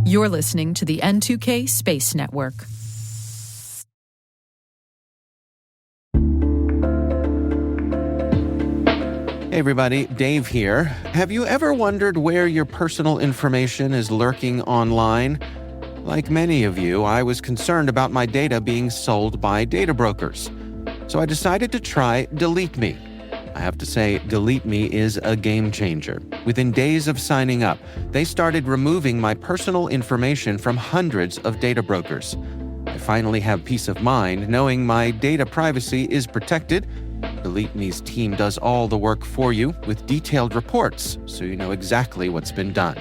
You're listening to the N2K Space Network. Hey everybody, Dave here. Have you ever wondered where your personal information is lurking online? Like many of you, I was concerned about my data being sold by data brokers. So I decided to try Delete Me. I have to say, Delete Me is a game changer. Within days of signing up, they started removing my personal information from hundreds of data brokers. I finally have peace of mind knowing my data privacy is protected. Delete Me's team does all the work for you with detailed reports, so you know exactly what's been done.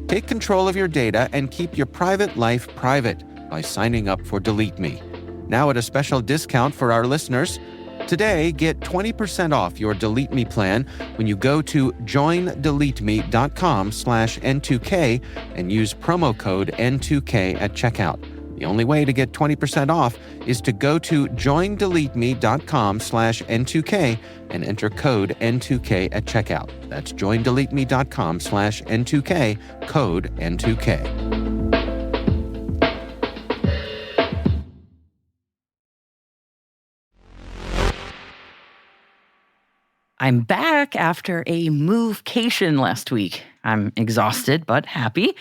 Take control of your data and keep your private life private by signing up for Delete Me. Now at a special discount for our listeners. Today, get 20% off your Delete Me plan when you go to joindeleteme.com/N2K and use promo code N2K at checkout. The only way to get 20% off is to go to joindeleteme.com/N2K and enter code N2K at checkout. That's joindeleteme.com/N2K, code N2K. I'm back after a movecation last week. I'm exhausted but happy,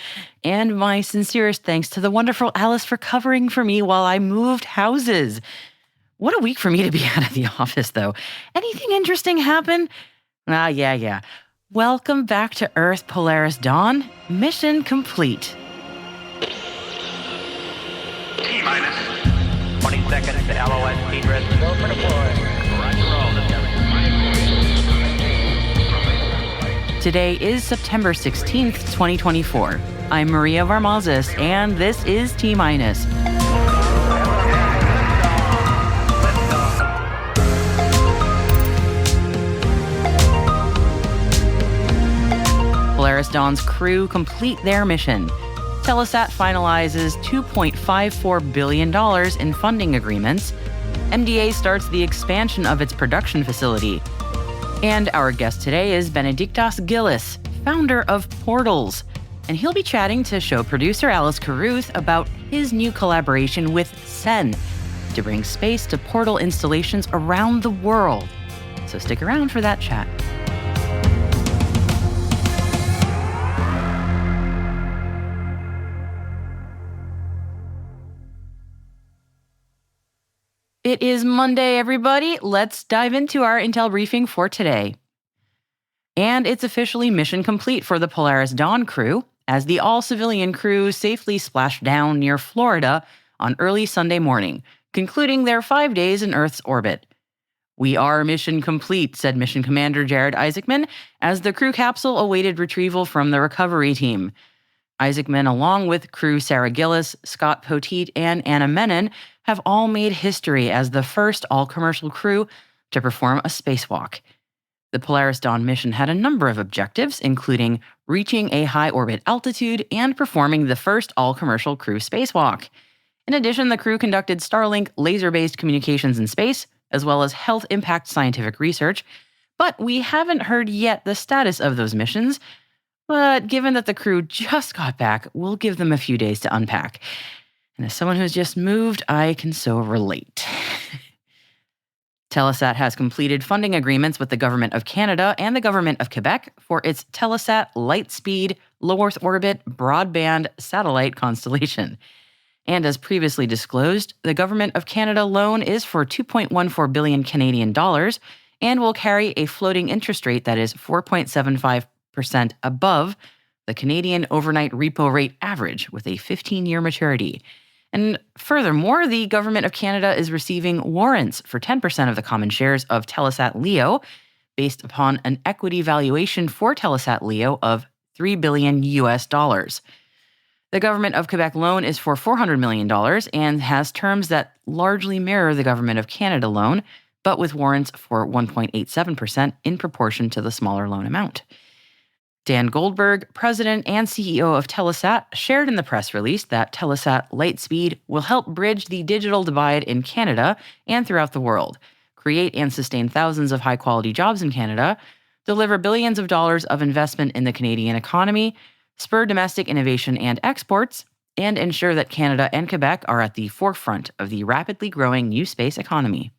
and my sincerest thanks to the wonderful Alice for covering for me while I moved houses. What a week for me to be out of the office, though. Anything interesting happen? Yeah. Welcome back to Earth, Polaris Dawn. Mission complete. T-minus 20 seconds to LOS speed rest. Go for deploy. Roger roll. Today is September 16th, 2024. I'm Maria Varmazis, and this is T-minus. Polaris Dawn's crew complete their mission. Telesat finalizes $2.54 billion in funding agreements. MDA starts the expansion of its production facility. And our guest today is Benediktas Gylys, founder of Portals. And he'll be chatting to show producer Alice Carruth about his new collaboration with SEN to bring space to portal installations around the world. So stick around for that chat. It is Monday, everybody. Let's dive into our intel briefing for today. And it's officially mission complete for the Polaris Dawn crew, as the all-civilian crew safely splashed down near Florida on early Sunday morning, concluding their 5 days in Earth's orbit. "We are mission complete," said Mission Commander Jared Isaacman, as the crew capsule awaited retrieval from the recovery team. Isaacman, along with crew Sarah Gillis, Scott Poteet, and Anna Menon, have all made history as the first all-commercial crew to perform a spacewalk. The Polaris Dawn mission had a number of objectives, including reaching a high orbit altitude and performing the first all-commercial crew spacewalk. In addition, the crew conducted Starlink laser-based communications in space, as well as health impact scientific research, but we haven't heard yet the status of those missions. But given that the crew just got back, we'll give them a few days to unpack. And as someone who's just moved, I can so relate. Telesat has completed funding agreements with the Government of Canada and the Government of Quebec for its Telesat Lightspeed low Earth orbit broadband satellite constellation. And as previously disclosed, the Government of Canada loan is for 2.14 billion Canadian dollars and will carry a floating interest rate that is 4.75% above the Canadian overnight repo rate average with a 15-year maturity. And furthermore, the Government of Canada is receiving warrants for 10% of the common shares of Telesat LEO based upon an equity valuation for Telesat LEO of $3 billion. The Government of Quebec loan is for $400 million and has terms that largely mirror the Government of Canada loan, but with warrants for 1.87% in proportion to the smaller loan amount. Dan Goldberg, president and CEO of Telesat, shared in the press release that Telesat Lightspeed will help bridge the digital divide in Canada and throughout the world, create and sustain thousands of high-quality jobs in Canada, deliver billions of dollars of investment in the Canadian economy, spur domestic innovation and exports, and ensure that Canada and Quebec are at the forefront of the rapidly growing new space economy.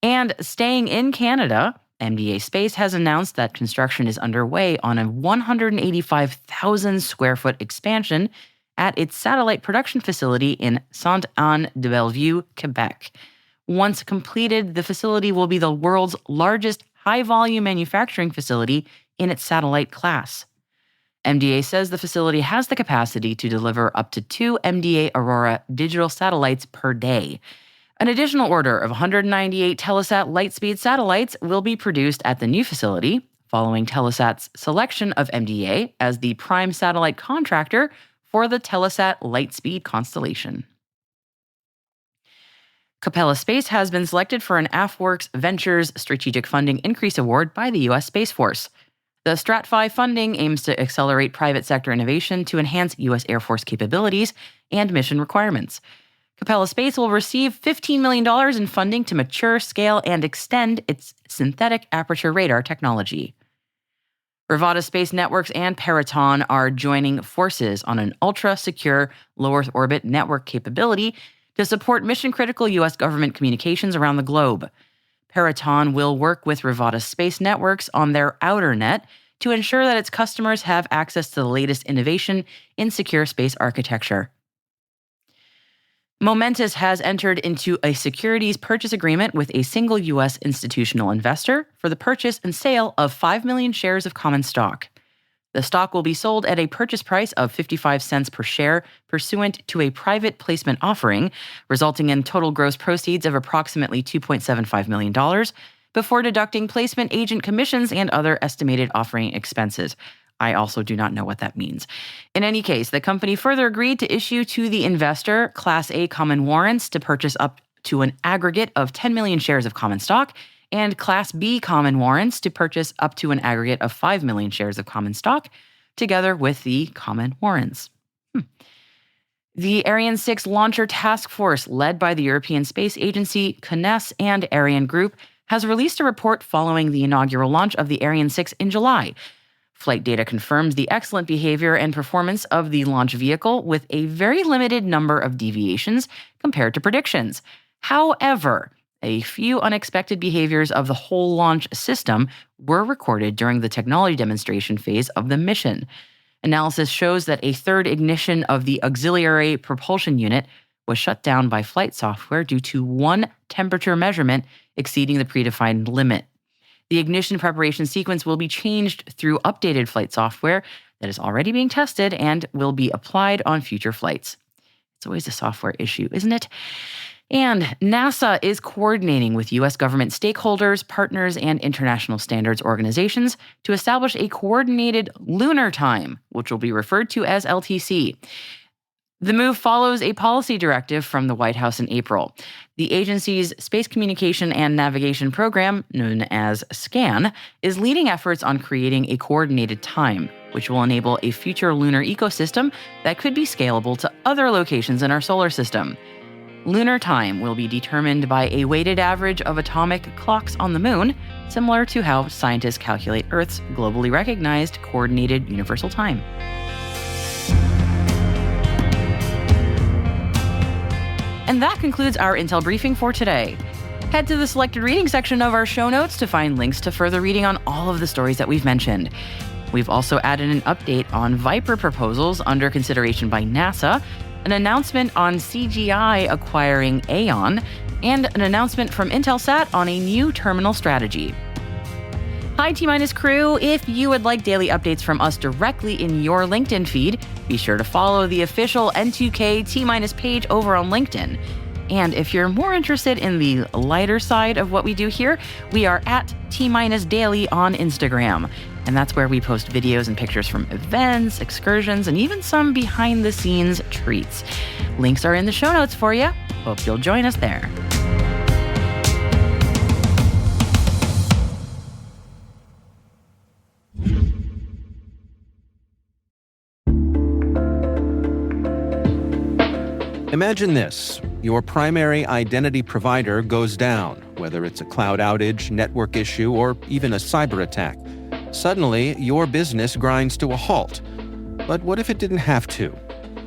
And staying in Canada, MDA Space has announced that construction is underway on a 185,000 square foot expansion at its satellite production facility in Sainte-Anne-de-Bellevue, Quebec. Once completed, the facility will be the world's largest high-volume manufacturing facility in its satellite class. MDA says the facility has the capacity to deliver up to 2 MDA Aurora digital satellites per day. An additional order of 198 Telesat Lightspeed satellites will be produced at the new facility, following Telesat's selection of MDA as the prime satellite contractor for the Telesat Lightspeed constellation. Capella Space has been selected for an AFWERX Ventures Strategic Funding Increase Award by the U.S. Space Force. The STRATFI funding aims to accelerate private sector innovation to enhance U.S. Air Force capabilities and mission requirements. Capella Space will receive $15 million in funding to mature, scale, and extend its synthetic aperture radar technology. Rivada Space Networks and Peraton are joining forces on an ultra-secure low Earth orbit network capability to support mission-critical U.S. government communications around the globe. Peraton will work with Rivada Space Networks on their outer net to ensure that its customers have access to the latest innovation in secure space architecture. Momentus has entered into a securities purchase agreement with a single U.S. institutional investor for the purchase and sale of 5 million shares of common stock. The stock will be sold at a purchase price of 55 cents per share pursuant to a private placement offering, resulting in total gross proceeds of approximately $2.75 million before deducting placement agent commissions and other estimated offering expenses. I also do not know what that means. In any case, the company further agreed to issue to the investor Class A common warrants to purchase up to an aggregate of 10 million shares of common stock and Class B common warrants to purchase up to an aggregate of 5 million shares of common stock, together with the common warrants. The Ariane 6 Launcher Task Force, led by the European Space Agency, CNES, and Ariane Group, has released a report following the inaugural launch of the Ariane 6 in July. Flight data confirms the excellent behavior and performance of the launch vehicle with a very limited number of deviations compared to predictions. However, a few unexpected behaviors of the whole launch system were recorded during the technology demonstration phase of the mission. Analysis shows that a third ignition of the auxiliary propulsion unit was shut down by flight software due to one temperature measurement exceeding the predefined limit. The ignition preparation sequence will be changed through updated flight software that is already being tested and will be applied on future flights. It's always a software issue, isn't it? And NASA is coordinating with U.S. government stakeholders, partners, and international standards organizations to establish a coordinated lunar time, which will be referred to as LTC. The move follows a policy directive from the White House in April. The agency's Space Communication and Navigation Program, known as SCAN, is leading efforts on creating a coordinated time, which will enable a future lunar ecosystem that could be scalable to other locations in our solar system. Lunar time will be determined by a weighted average of atomic clocks on the moon, similar to how scientists calculate Earth's globally recognized coordinated universal time. And that concludes our Intel briefing for today. Head to the selected reading section of our show notes to find links to further reading on all of the stories that we've mentioned. We've also added an update on Viper proposals under consideration by NASA, an announcement on CGI acquiring Aeon, and an announcement from Intelsat on a new terminal strategy. Hi T- crew, if you would like daily updates from us directly in your LinkedIn feed, be sure to follow the official N2K T- page over on LinkedIn. And if you're more interested in the lighter side of what we do here, we are at T- Daily on Instagram. And that's where we post videos and pictures from events, excursions, and even some behind-the-scenes treats. Links are in the show notes for you. Hope you'll join us there. Imagine this. Your primary identity provider goes down, whether it's a cloud outage, network issue, or even a cyber attack. Suddenly, your business grinds to a halt. But what if it didn't have to?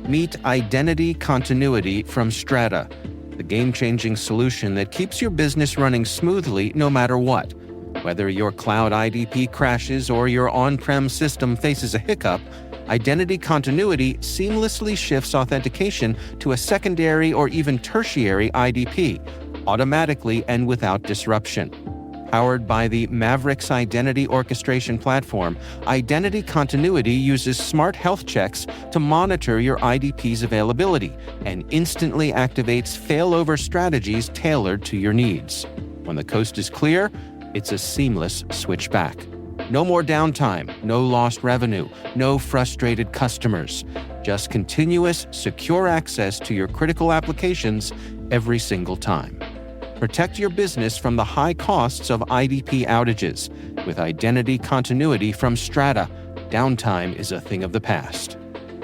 Meet Identity Continuity from Strata, the game-changing solution that keeps your business running smoothly no matter what. Whether your cloud IDP crashes or your on-prem system faces a hiccup, Identity Continuity seamlessly shifts authentication to a secondary or even tertiary IDP, automatically and without disruption. Powered by the Mavericks Identity Orchestration Platform, Identity Continuity uses smart health checks to monitor your IDP's availability and instantly activates failover strategies tailored to your needs. When the coast is clear, it's a seamless switch back. No more downtime, no lost revenue, no frustrated customers. Just continuous, secure access to your critical applications every single time. Protect your business from the high costs of IDP outages. With Identity Continuity from Strata, downtime is a thing of the past.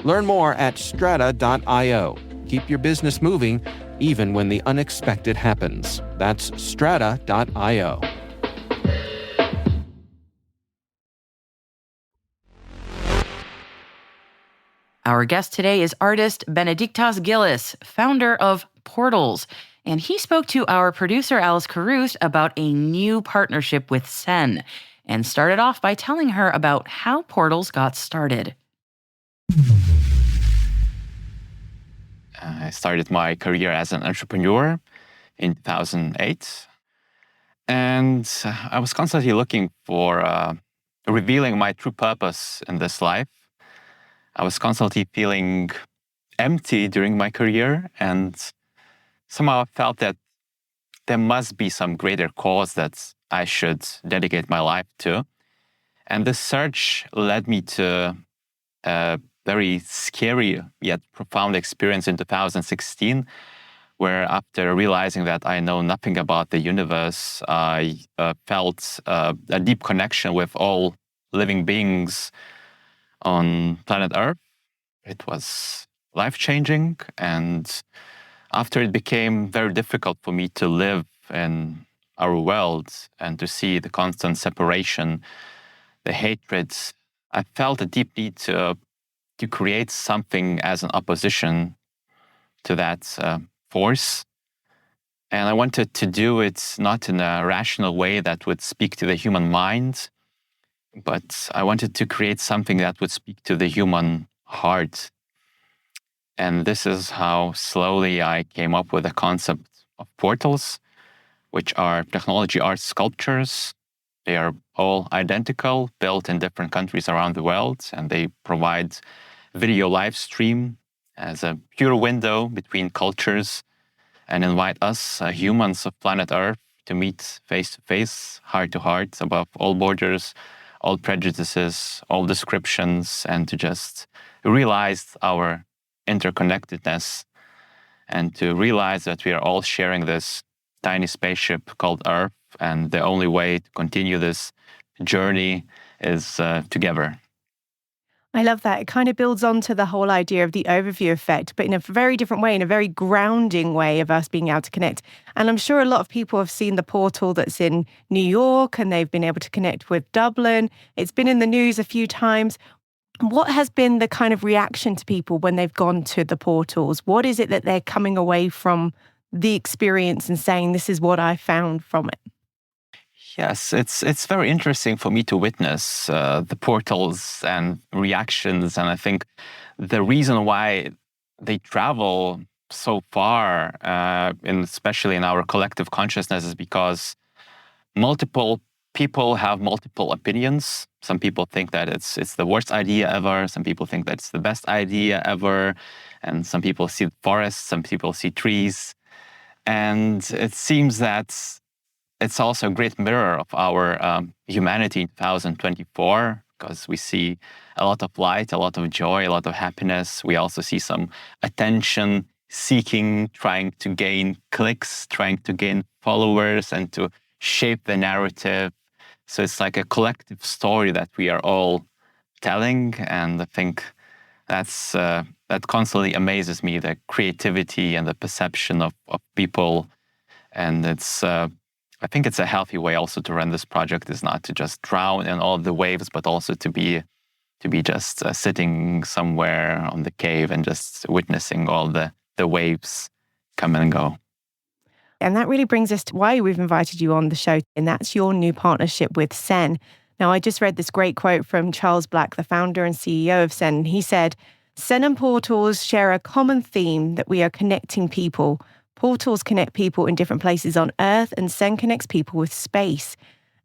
Learn more at strata.io. Keep your business moving even when the unexpected happens. That's strata.io. Our guest today is Artist Benediktas Gylys, founder of Portals, and he spoke to our producer Alice Carruth about a new partnership with Sen, and started off by telling her about how Portals got started. I started my career as an entrepreneur in 2008, and I was constantly looking for revealing my true purpose in this life. I was constantly feeling empty during my career, and somehow I felt that there must be some greater cause that I should dedicate my life to. And this search led me to a very scary yet profound experience in 2016, where after realizing that I know nothing about the universe, I felt a deep connection with all living beings on planet Earth. It was life-changing, and after it became very difficult for me to live in our world and to see the constant separation, the hatred, I felt a deep need to create something as an opposition to that force. And I wanted to do it not in a rational way that would speak to the human mind, but I wanted to create something that would speak to the human heart. And this is how slowly I came up with the concept of portals, which are technology art sculptures. They are all identical, built in different countries around the world, and they provide video live stream as a pure window between cultures and invite us, humans of planet Earth, to meet face to face, heart to heart, above all borders, all prejudices, all descriptions, and to just realize our interconnectedness and to realize that we are all sharing this tiny spaceship called Earth, and the only way to continue this journey is together. I love that. It kind of builds on to the whole idea of the overview effect, but in a very different way, in a very grounding way of us being able to connect. And I'm sure a lot of people have seen the portal that's in New York, and they've been able to connect with Dublin. It's been in the news a few times. What has been the kind of reaction to people when they've gone to the portals? What is it that they're coming away from the experience and saying, this is what I found from it? Yes, it's very interesting for me to witness the portals and reactions. And I think the reason why they travel so far, especially in our collective consciousness, is because multiple people have multiple opinions. Some people think that it's the worst idea ever. Some people think that it's the best idea ever. And some people see forests, some people see trees. And it seems that it's also a great mirror of our humanity in 2024, because we see a lot of light, a lot of joy, a lot of happiness. We also see some attention seeking, trying to gain clicks, trying to gain followers and to shape the narrative. So it's like a collective story that we are all telling. And I think that constantly amazes me, the creativity and the perception of people. And I think it's a healthy way also to run this project, is not to just drown in all the waves, but also to be to be just sitting somewhere on the cave and just witnessing all the waves come and go. And that really brings us to why we've invited you on the show, and that's your new partnership with CERN. Now, I just read this great quote from Charles Black, the founder and CEO of CERN. He said, "CERN and portals share a common theme that we are connecting people. Portals connect people in different places on Earth, and CERN connects people with space."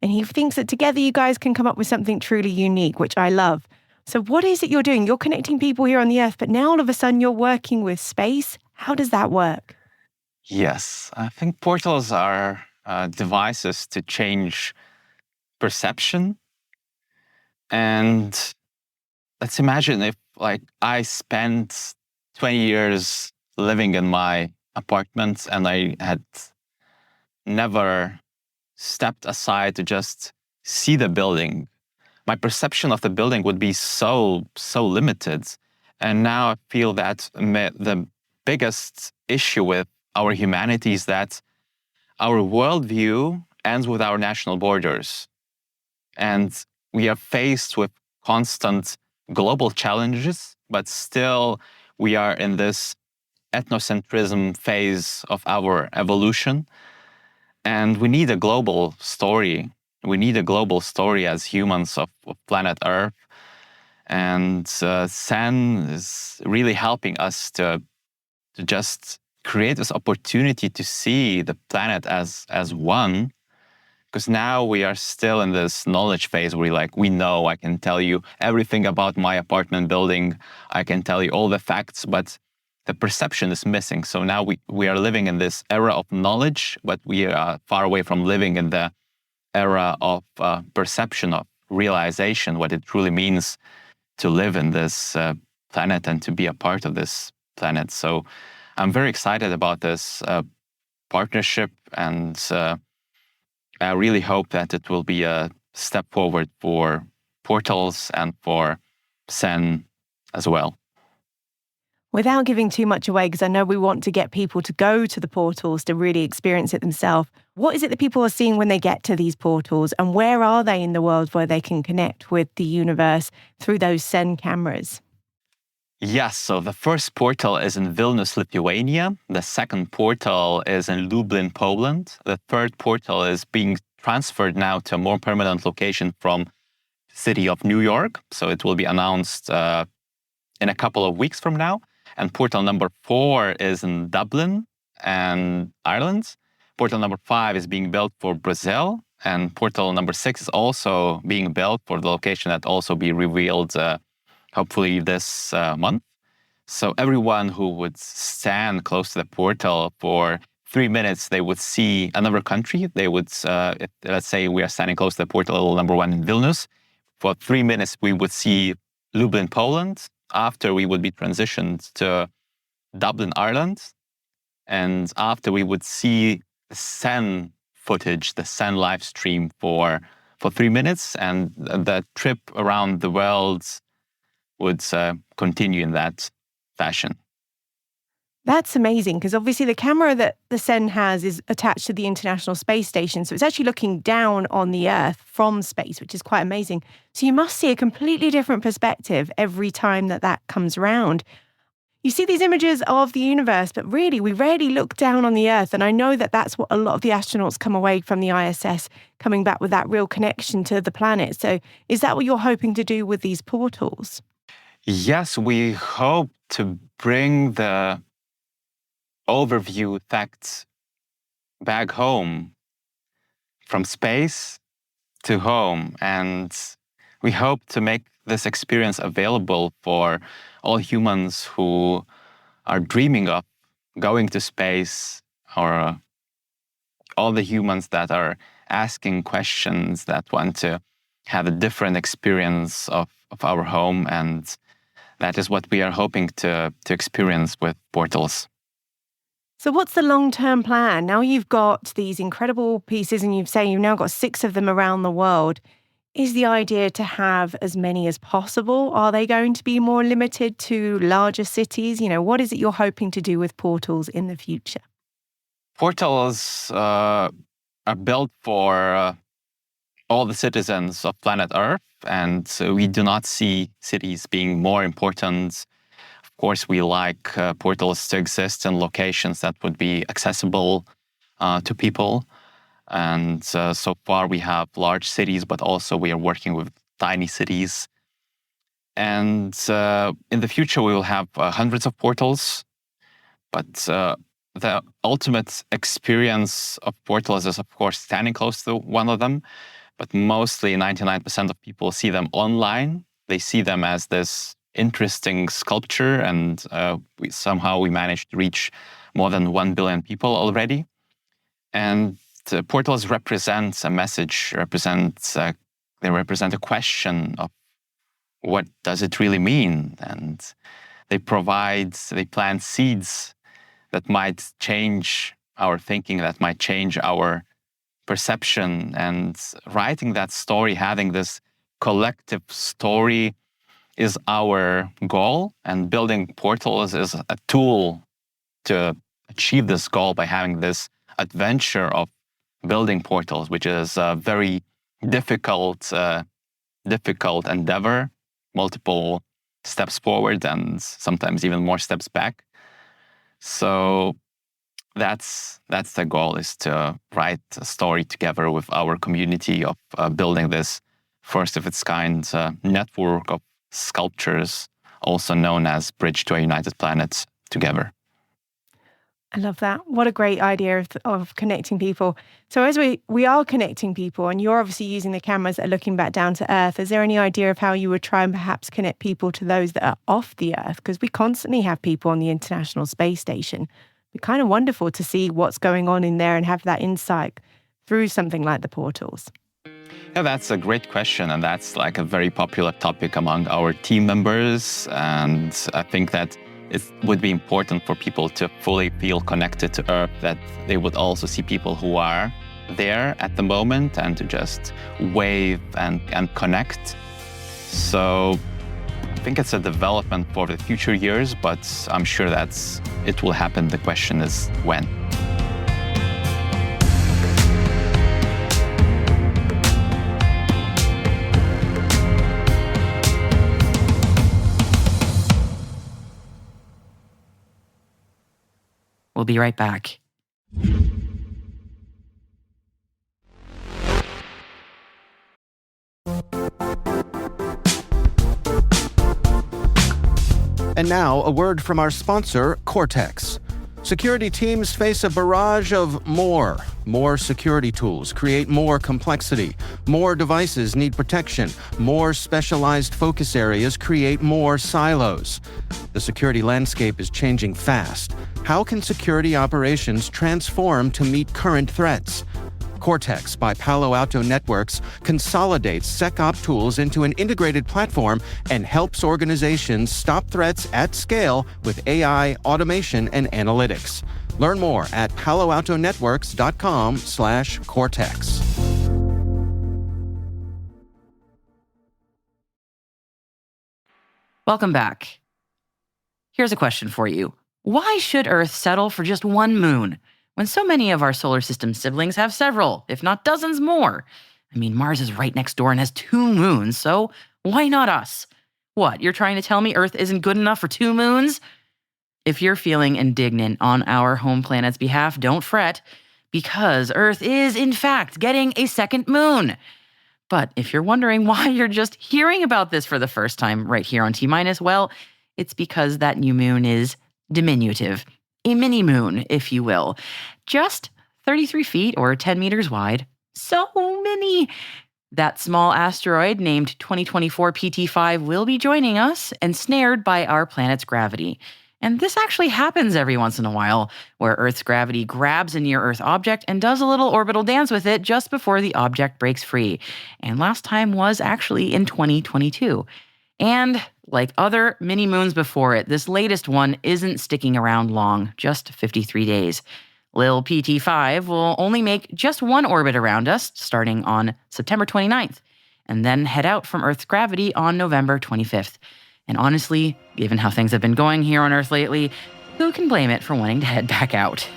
And he thinks that together you guys can come up with something truly unique, which I love. So what is it you're doing? You're connecting people here on the Earth, but now all of a sudden you're working with space. How does that work? Yes, I think portals are devices to change perception. And let's imagine if, like, I spent 20 years living in my apartment and I had never stepped aside to just see the building. My perception of the building would be so limited. And now I feel that the biggest issue with our humanity is that our worldview ends with our national borders. And we are faced with constant global challenges, but still we are in this ethnocentrism phase of our evolution. And we need a global story. We need a global story as humans of planet Earth. And CERN is really helping us to just create this opportunity to see the planet as one. Because now we are still in this knowledge phase where we know, I can tell you everything about my apartment building. I can tell you all the facts, but the perception is missing. So now we are living in this era of knowledge, but we are far away from living in the era of perception, of realization, what it truly means to live in this planet and to be a part of this planet. So I'm very excited about this partnership, and I really hope that it will be a step forward for portals and for CERN as well. Without giving too much away, because I know we want to get people to go to the portals to really experience it themselves, what is it that people are seeing when they get to these portals, and where are they in the world where they can connect with the universe through those CERN cameras? Yes, so the first portal is in Vilnius, Lithuania. The second portal is in Lublin, Poland. The third portal is being transferred now to a more permanent location from the city of New York. So it will be announced in a couple of weeks from now. And portal number 4 is in Dublin and Ireland. Portal number 5 is being built for Brazil. And portal number 6 is also being built for the location that also be revealed hopefully this month. So everyone who would stand close to the portal for 3 minutes, they would see another country. They would, let's say we are standing close to the portal number 1 in Vilnius. For 3 minutes, we would see Lublin, Poland. After, we would be transitioned to Dublin, Ireland. And after, we would see the CERN footage, the CERN live stream for 3 minutes. And the trip around the world would continue in that fashion. That's amazing, because obviously the camera that the CERN has is attached to the International Space Station. So it's actually looking down on the Earth from space, which is quite amazing. So you must see a completely different perspective every time that comes around. You see these images of the universe, but really we rarely look down on the Earth. And I know that that's what a lot of the astronauts come away from the ISS, coming back with that real connection to the planet. So is that what you're hoping to do with these portals? Yes, we hope to bring the overview facts back home, from space to home. And we hope to make this experience available for all humans who are dreaming of going to space, or all the humans that are asking questions, that want to have a different experience of our home. And that is what we are hoping to experience with portals. So what's the long-term plan? Now you've got these incredible pieces, and you've now got 6 of them around the world. Is the idea to have as many as possible? Are they going to be more limited to larger cities? What is it you're hoping to do with portals in the future? Portals are built for all the citizens of planet Earth, and so we do not see cities being more important. Of course, we like portals to exist in locations that would be accessible to people. And so far we have large cities, but also we are working with tiny cities. And in the future, we will have hundreds of portals. But the ultimate experience of portals is, of course, standing close to one of them. But mostly 99% of people see them online. They see them as this interesting sculpture. And somehow we managed to reach more than 1 billion people already. And portals represent a message, they represent a question of what does it really mean? And they plant seeds that might change our thinking, that might change our perception. And writing that story, having this collective story is our goal. And building portals is a tool to achieve this goal by having this adventure of building portals, which is a very difficult endeavor, multiple steps forward and sometimes even more steps back. So that's the goal, is to write a story together with our community of building this first of its kind network of sculptures, also known as Bridge to a United Planet, together. I love that. What a great idea of connecting people. So as we are connecting people, and you're obviously using the cameras that are looking back down to Earth, is there any idea of how you would try and perhaps connect people to those that are off the Earth? Because we constantly have people on the International Space Station. It'd be kind of wonderful to see what's going on in there and have that insight through something like the portals. Yeah, that's a great question. And that's like a very popular topic among our team members. And I think that it would be important for people to fully feel connected to Earth, that they would also see people who are there at the moment and to just wave and connect. So I think it's a development for the future years, but I'm sure that it will happen. The question is when. We'll be right back. And now, a word from our sponsor, Cortex. Security teams face a barrage of more security tools create more complexity, more devices need protection, more specialized focus areas create more silos. The security landscape is changing fast. How can security operations transform to meet current threats? Cortex by Palo Alto Networks consolidates SecOps tools into an integrated platform and helps organizations stop threats at scale with AI, automation, and analytics. Learn more at paloaltonetworks.com/Cortex. Welcome back. Here's a question for you. Why should Earth settle for just one moon when so many of our solar system siblings have several, if not dozens more? I mean, Mars is right next door and has 2 moons, so why not us? What, you're trying to tell me Earth isn't good enough for 2 moons? If you're feeling indignant on our home planet's behalf, don't fret, because Earth is, in fact, getting a second moon. But if you're wondering why you're just hearing about this for the first time right here on T-, well, it's because that new moon is diminutive. A mini moon, if you will. Just 33 feet or 10 meters wide. So mini. That small asteroid named 2024 PT5 will be joining us, ensnared by our planet's gravity. And this actually happens every once in a while, where Earth's gravity grabs a near-Earth object and does a little orbital dance with it just before the object breaks free. And last time was actually in 2022. And like other mini-moons before it, this latest one isn't sticking around long, just 53 days. Lil PT5 will only make just one orbit around us, starting on September 29th, and then head out from Earth's gravity on November 25th. And honestly, given how things have been going here on Earth lately, who can blame it for wanting to head back out?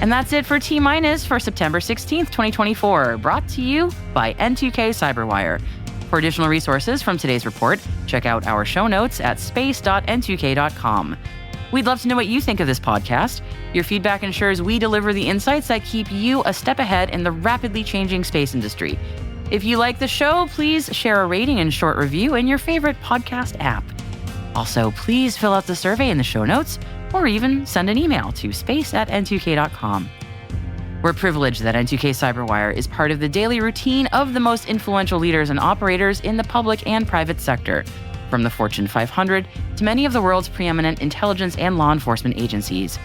And that's it for T-Minus for September 16th, 2024, brought to you by N2K Cyberwire. For additional resources from today's report, check out our show notes at space.n2k.com. We'd love to know what you think of this podcast. Your feedback ensures we deliver the insights that keep you a step ahead in the rapidly changing space industry. If you like the show, please share a rating and short review in your favorite podcast app. Also, please fill out the survey in the show notes, or even send an email to space@n2k.com. We're privileged that N2K Cyberwire is part of the daily routine of the most influential leaders and operators in the public and private sector, from the Fortune 500 to many of the world's preeminent intelligence and law enforcement agencies.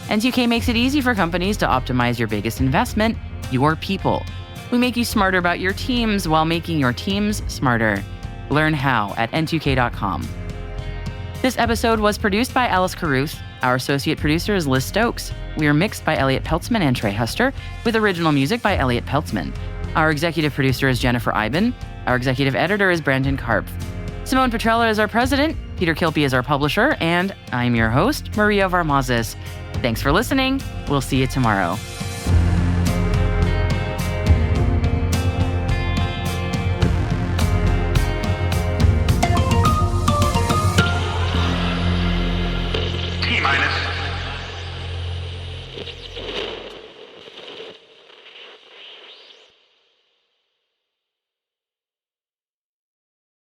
N2K makes it easy for companies to optimize your biggest investment, your people. We make you smarter about your teams while making your teams smarter. Learn how at n2k.com. This episode was produced by Alice Carruth. Our associate producer is Liz Stokes. We are mixed by Elliot Peltzman and Trey Huster, with original music by Elliot Peltzman. Our executive producer is Jennifer Iben. Our executive editor is Brandon Karpf. Simone Petrella is our president, Peter Kilpie is our publisher, and I'm your host, Maria Varmazis. Thanks for listening. We'll see you tomorrow.